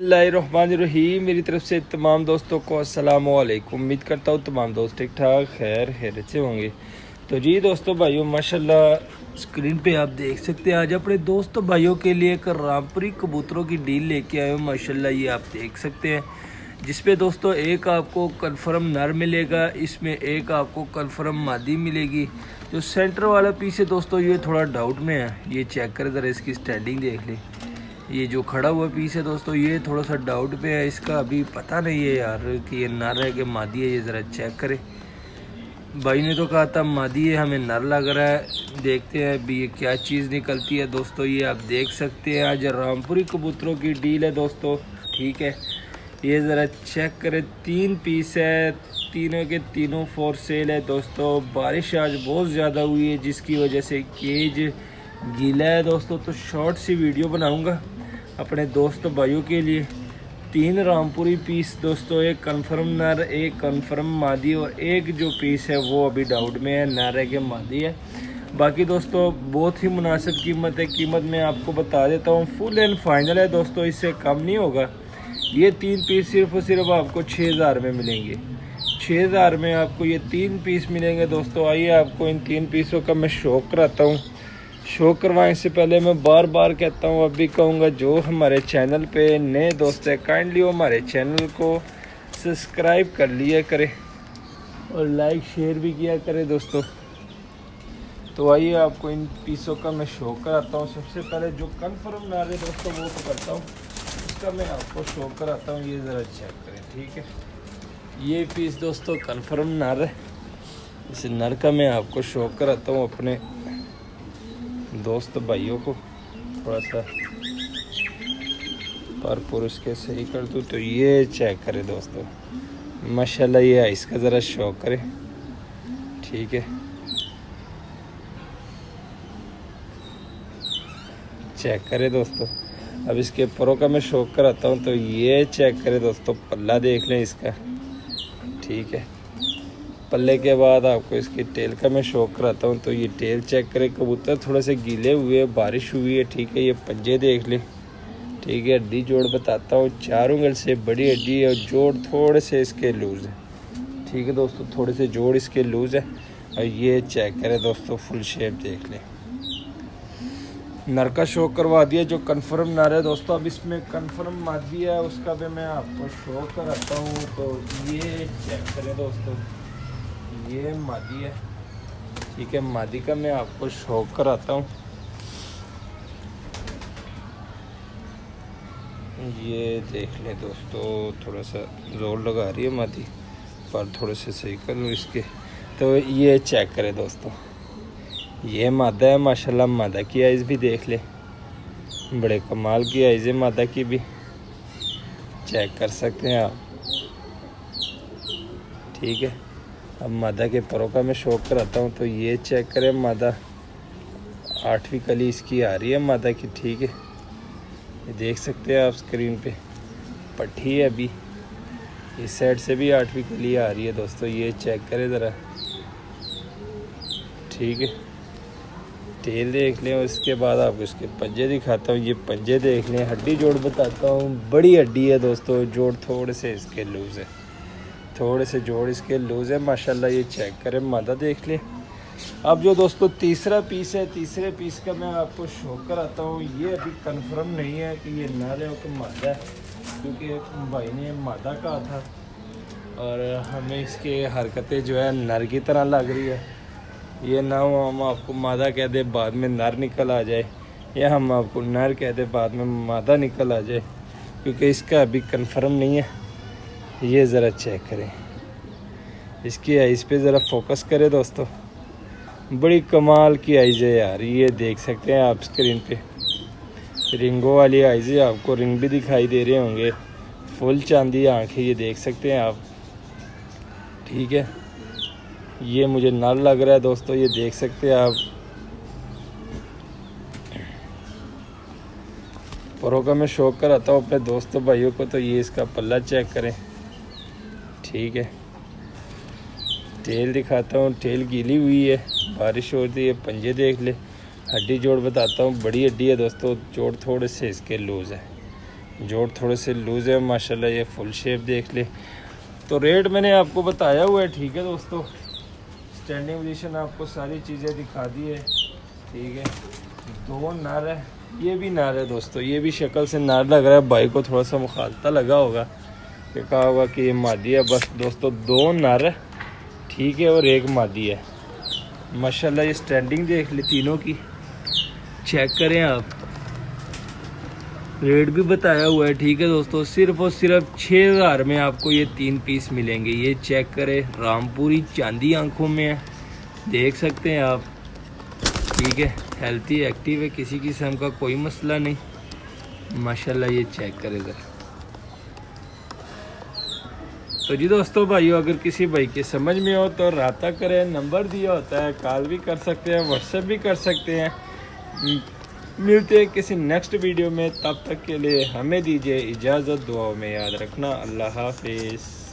बिस्मिल्लाहिर्रहमानिर्रहीम। मेरी तरफ से तमाम दोस्तों को अस्सलाम वालेकुम। उम्मीद करता हूँ तमाम दोस्त ठीक ठाक खैर से होंगे। तो जी दोस्तों भाइयों, माशाल्लाह स्क्रीन पे आप देख सकते हैं आज अपने दोस्तों भाइयों के लिए एक रामपुरी कबूतरों की डील लेके आए हूँ। माशाल्लाह ये आप देख सकते हैं, जिसपे दोस्तों एक आपको कन्फर्म नर मिलेगा, इसमें एक आपको कन्फर्म मादी मिलेगी। जो सेंटर वाला पीस है दोस्तों ये थोड़ा डाउट में है, ये चेक करें ज़रा, इसकी स्टैंडिंग देख लें। ये जो खड़ा हुआ पीस है दोस्तों ये थोड़ा सा डाउट पे है, इसका अभी पता नहीं है यार कि ये नर है कि मादी है। ये ज़रा चेक करें। भाई ने तो कहा था मादी है, हमें नर लग रहा है। देखते हैं अभी ये क्या चीज़ निकलती है दोस्तों। ये आप देख सकते हैं आज रामपुरी कबूतरों की डील है दोस्तों, ठीक है। ये ज़रा चेक करें, 3 पीस है, तीनों के तीनों फॉर सेल है दोस्तों। बारिश आज बहुत ज़्यादा हुई है जिसकी वजह से केज गीला है दोस्तों। तो शॉर्ट सी वीडियो बनाऊंगा अपने दोस्त भाइयों के लिए। 3 रामपुरी पीस दोस्तों, एक कन्फर्म नर, एक कन्फर्म मादी और एक जो पीस है वो अभी डाउट में है, नर है कि मादी है। बाकी दोस्तों बहुत ही मुनासिब कीमत है। कीमत मैं आपको बता देता हूँ, फुल एंड फाइनल है दोस्तों, इससे कम नहीं होगा। ये 3 पीस सिर्फ और सिर्फ आपको 6000 में मिलेंगे। 6000 में आपको ये 3 पीस मिलेंगे दोस्तों। आइए आपको इन 3 पीसों का मैं शो कराता हूँ। शो करवाने से पहले मैं बार बार कहता हूँ, अभी कहूँगा, जो हमारे चैनल पे नए दोस्त हैं काइंडली वो हमारे चैनल को सब्सक्राइब कर लिया करें और लाइक शेयर भी किया करें दोस्तों। तो आइए आपको इन पीसों का मैं शो कराता हूँ। सबसे पहले जो कन्फर्म नर है दोस्तों वो पकड़ता हूँ, उसका मैं आपको शो कराता हूँ। ये ज़रा चेक करें, ठीक है। ये पीस दोस्तों कन्फर्म नर है। इस नर का मैं आपको शो कराता हूँ अपने दोस्त भाइयों को। थोड़ा सा पर पुरुष के सही कर दूँ तो ये चेक करें दोस्तों, माशाल्लाह। ये इसका ज़रा शो करें, ठीक है। चेक करें दोस्तों। अब इसके परों का मैं शो कराता हूँ तो ये चेक करें दोस्तों, पल्ला देख लें इसका, ठीक है। पल्ले के बाद आपको इसकी टेल का मैं शो कराता हूँ तो ये टेल चेक करें। कबूतर थोड़े से गीले हुए, बारिश हुई है, ठीक है। ये पंजे देख लें, ठीक है। हड्डी जोड़ बताता हूँ, 4 उंगल से बड़ी हड्डी है और जोड़ थोड़े से इसके लूज़ है, ठीक है दोस्तों। थोड़े से जोड़ इसके लूज़ है। और ये चेक करें दोस्तों, फुल शेप देख लें। नर का शो करवा दिया जो कन्फर्म नर है दोस्तों। अब इसमें कन्फर्म मादी है, उसका भी मैं आपको शो कराता हूँ। तो ये चेक करें दोस्तों, ये मादी है, ठीक है। मादी का मैं आपको शो कराता हूँ। ये देख लें दोस्तों, थोड़ा सा जोर लगा रही है मादी, पर थोड़े से सही कर लूँ इसके। तो ये चेक करें दोस्तों, ये मादा है माशाल्लाह। मादा की आइज़ भी देख ले, बड़े कमाल की आइज़ है मादा की भी, चेक कर सकते हैं आप, ठीक है। अब मादा के परों का मैं शो कराता हूँ तो ये चेक करें, मादा 8वीं कली इसकी आ रही है मादा की, ठीक है। ये देख सकते हैं आप स्क्रीन पे, पट्टी है अभी। इस साइड से भी 8वीं कली आ रही है दोस्तों। ये चेक करें ज़रा, ठीक है। टेल देख लें, उसके बाद आपको इसके पंजे दिखाता हूँ। ये पंजे देख लें, हड्डी जोड़ बताता हूँ, बड़ी हड्डी है दोस्तों। जोड़ थोड़े से इसके लूज़ है, थोड़े से जोड़ इसके लूज़ है माशाल्लाह। ये चेक करें, मादा देख लें। अब जो दोस्तों तीसरा पीस है, तीसरे पीस का मैं आपको शो कराता हूँ। ये अभी कंफर्म नहीं है कि ये नर है कि मादा है, क्योंकि भाई ने मादा कहा था और हमें इसके हरकतें जो है नर की तरह लग रही है। ये ना हम आपको मादा कह दे बाद में नर निकल आ जाए, या हम आपको नर कह दे बाद में मादा निकल आ जाए, क्योंकि इसका अभी कंफर्म नहीं है। ये ज़रा चेक करें, इसकी आइज़ पे ज़रा फोकस करें दोस्तों, बड़ी कमाल की आइज़ है यार। ये देख सकते हैं आप स्क्रीन पे, रिंगों वाली आइज़ है। आपको रिंग भी दिखाई दे रहे होंगे, फुल चांदी आँखें, ये देख सकते हैं आप, ठीक है। ये मुझे नर लग रहा है दोस्तों, ये देख सकते हैं आप। परों का मैं शो कराता हूँ अपने दोस्तों भाइयों को। तो ये इसका पल्ला चेक करें, ठीक है। टेल दिखाता हूँ, टेल गीली हुई है, बारिश हो रही है। पंजे देख ले, हड्डी जोड़ बताता हूँ, बड़ी हड्डी है दोस्तों। जोड़ थोड़े से इसके लूज़ है, जोड़ थोड़े से लूज़ है माशाल्लाह। ये फुल शेप देख ले। तो रेट मैंने आपको बताया हुआ है, ठीक है दोस्तों। स्टैंडिंग पोजीशन आपको सारी चीज़ें दिखा दी है, ठीक है। 2 नर है, ये भी नर है दोस्तों। ये भी शक्ल से नर लग रहा है, भाई को थोड़ा सा मुखालता लगा होगा कि कहा होगा कि ये मादी है। बस दोस्तों 2 नर है, ठीक है, और 1 मादी है माशाल्लाह। ये स्टैंडिंग देख ले तीनों की, चेक करें आप। रेट भी बताया हुआ है, ठीक है दोस्तों। सिर्फ और सिर्फ 6000 में आपको ये 3 पीस मिलेंगे। ये चेक करें, रामपुरी चांदी आंखों में है, देख सकते हैं आप, ठीक है। हेल्थी एक्टिव है, किसी किस्म का कोई मसला नहीं माशाल्लाह। ये चेक करें ज़रा। तो जी दोस्तों भाइयों, अगर किसी भाई के समझ में हो तो राब्ता करें, नंबर दिया होता है, कॉल भी कर सकते हैं, व्हाट्सएप भी कर सकते हैं। मिलते हैं किसी नेक्स्ट वीडियो में, तब तक के लिए हमें दीजिए इजाज़त। दुआओं में याद रखना। अल्लाह हाफिज़।